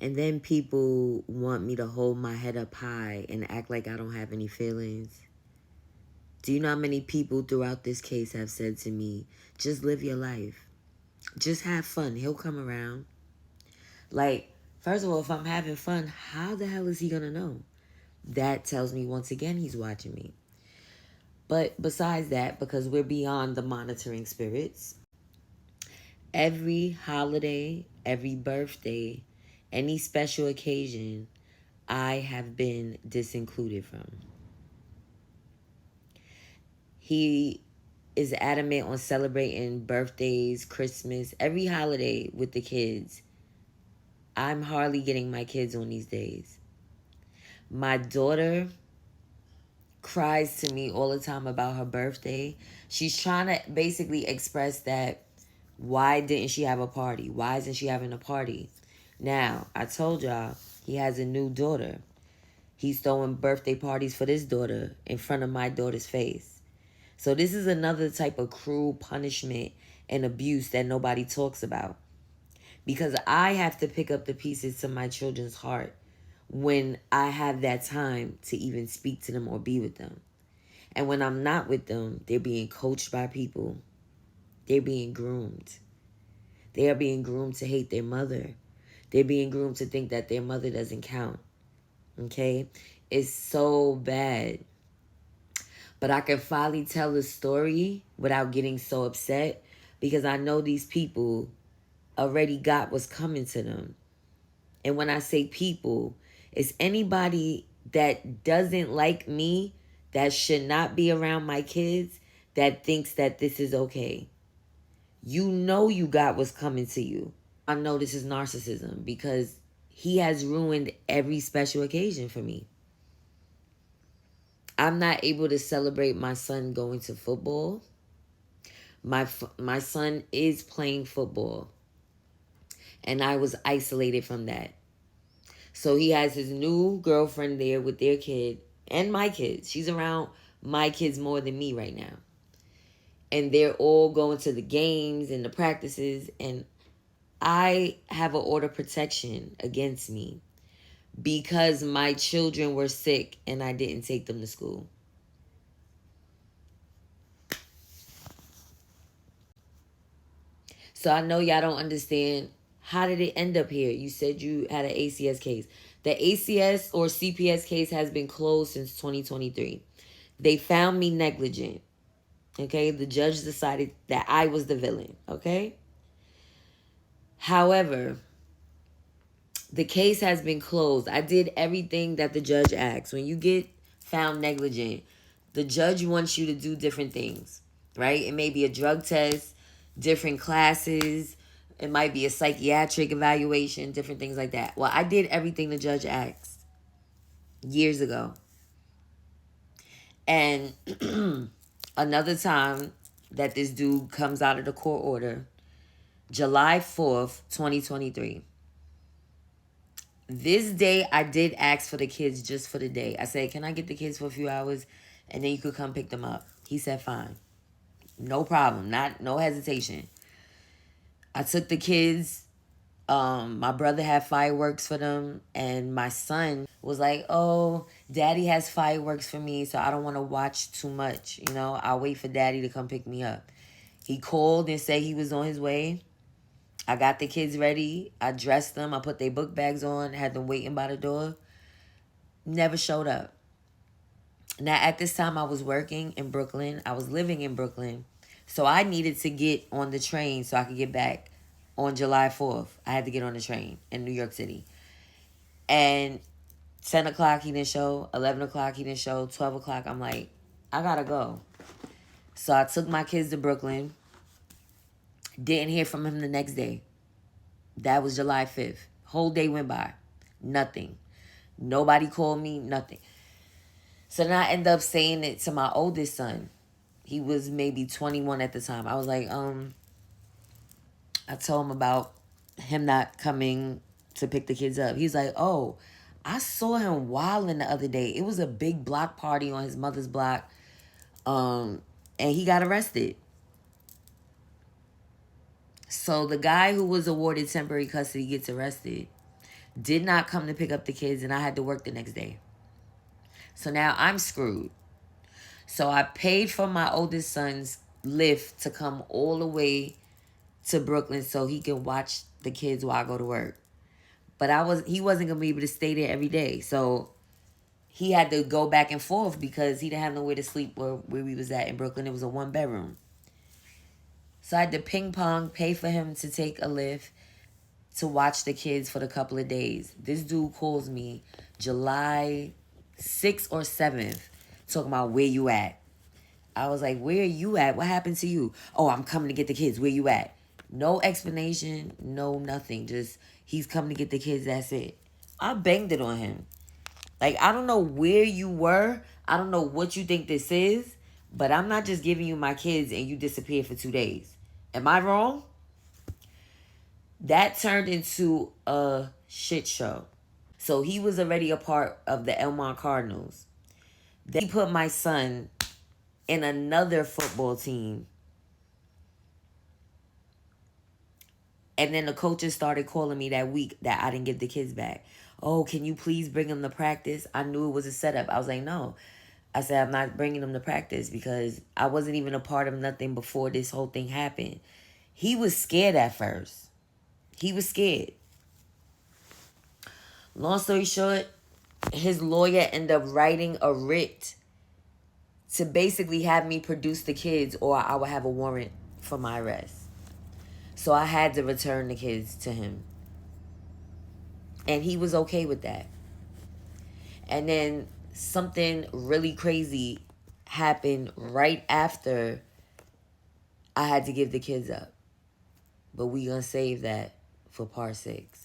And then people want me to hold my head up high and act like I don't have any feelings. Do you know how many people throughout this case have said to me, just live your life. Just have fun. He'll come around. Like, first of all, if I'm having fun, how the hell is he going to know? That tells me once again he's watching me. But besides that, because we're beyond the monitoring spirits, every holiday, every birthday, any special occasion, I have been disincluded from. He is adamant on celebrating birthdays, Christmas, every holiday with the kids. I'm hardly getting my kids on these days. My daughter cries to me all the time about her birthday. She's trying to basically express that why didn't she have a party? Why isn't she having a party? Now, I told y'all he has a new daughter. He's throwing birthday parties for this daughter in front of my daughter's face. So this is another type of cruel punishment and abuse that nobody talks about. Because I have to pick up the pieces to my children's heart when I have that time to even speak to them or be with them. And when I'm not with them, they're being coached by people. They're being groomed. They are being groomed to hate their mother. They're being groomed to think that their mother doesn't count. Okay? It's so bad. But I can finally tell the story without getting so upset because I know these people already got what's coming to them. And when I say people, it's anybody that doesn't like me, that should not be around my kids, that thinks that this is okay. You know you got what's coming to you. I know this is narcissism because he has ruined every special occasion for me. I'm not able to celebrate my son going to football. My son is playing football. And I was isolated from that. So he has his new girlfriend there with their kid and my kids. She's around my kids more than me right now. And they're all going to the games and the practices. And I have an order of protection against me because my children were sick and I didn't take them to school. So I know y'all don't understand. How did it end up here? You said you had an ACS case. The ACS or CPS case has been closed since 2023. They found me negligent. Okay, the judge decided that I was the villain. Okay. However, the case has been closed. I did everything that the judge asked. When you get found negligent, the judge wants you to do different things, right? It may be a drug test, different classes. It might be a psychiatric evaluation, different things like that. Well, I did everything the judge asked years ago. And another time that this dude comes out of the court order, July 4th, 2023. This day, I did ask for the kids just for the day. I said, can I get the kids for a few hours and then you could come pick them up? He said, fine. No problem. No hesitation. I took the kids. My brother had fireworks for them. And my son was like, oh, daddy has fireworks for me, so I don't want to watch too much. You know, I'll wait for daddy to come pick me up. He called and said he was on his way. I got the kids ready. I dressed them. I put their book bags on. Had them waiting by the door. Never showed up. Now, at this time, I was working in Brooklyn. I was living in Brooklyn. So I needed to get on the train so I could get back on July 4th. I had to get on the train in New York City. And 10 o'clock, he didn't show. 11 o'clock, he didn't show. 12 o'clock, I'm like, I gotta go. So I took my kids to Brooklyn. Didn't hear from him the next day. That was July 5th. Whole day went by. Nothing. Nobody called me, nothing. So then I end up saying it to my oldest son. He was maybe 21 at the time. I was like, I told him about him not coming to pick the kids up. He's like, oh, I saw him wilding the other day. It was a big block party on his mother's block. And he got arrested. So the guy who was awarded temporary custody gets arrested. did not come to pick up the kids, and I had to work the next day. So now I'm screwed. So I paid for my oldest son's Lyft to come all the way to Brooklyn so he can watch the kids while I go to work. But he wasn't gonna be able to stay there every day. So he had to go back and forth because he didn't have nowhere to sleep where we was at in Brooklyn. It was a 1-bedroom. So I had to ping pong, pay for him to take a Lyft to watch the kids for the couple of days. This dude calls me July 6th or 7th talking about where you at. I was like, where are you at? What happened to you? Oh, I'm coming to get the kids. Where you at? No explanation, no nothing. Just, he's coming to get the kids, that's it. I banged it on him. Like, I don't know where you were. I don't know what you think this is. But I'm not just giving you my kids and you disappear for 2 days. Am I wrong? That turned into a shit show. So he was already a part of the Elmont Cardinals. Then he put my son in another football team. And then the coaches started calling me that week that I didn't give the kids back. Oh, can you please bring them to practice? I knew it was a setup. I was like, no. I said, I'm not bringing them to practice because I wasn't even a part of nothing before this whole thing happened. He was scared at first. He was scared. Long story short, his lawyer ended up writing a writ to basically have me produce the kids or I would have a warrant for my arrest. So I had to return the kids to him. And he was okay with that. And then something really crazy happened right after I had to give the kids up. But we gonna save that for part 6.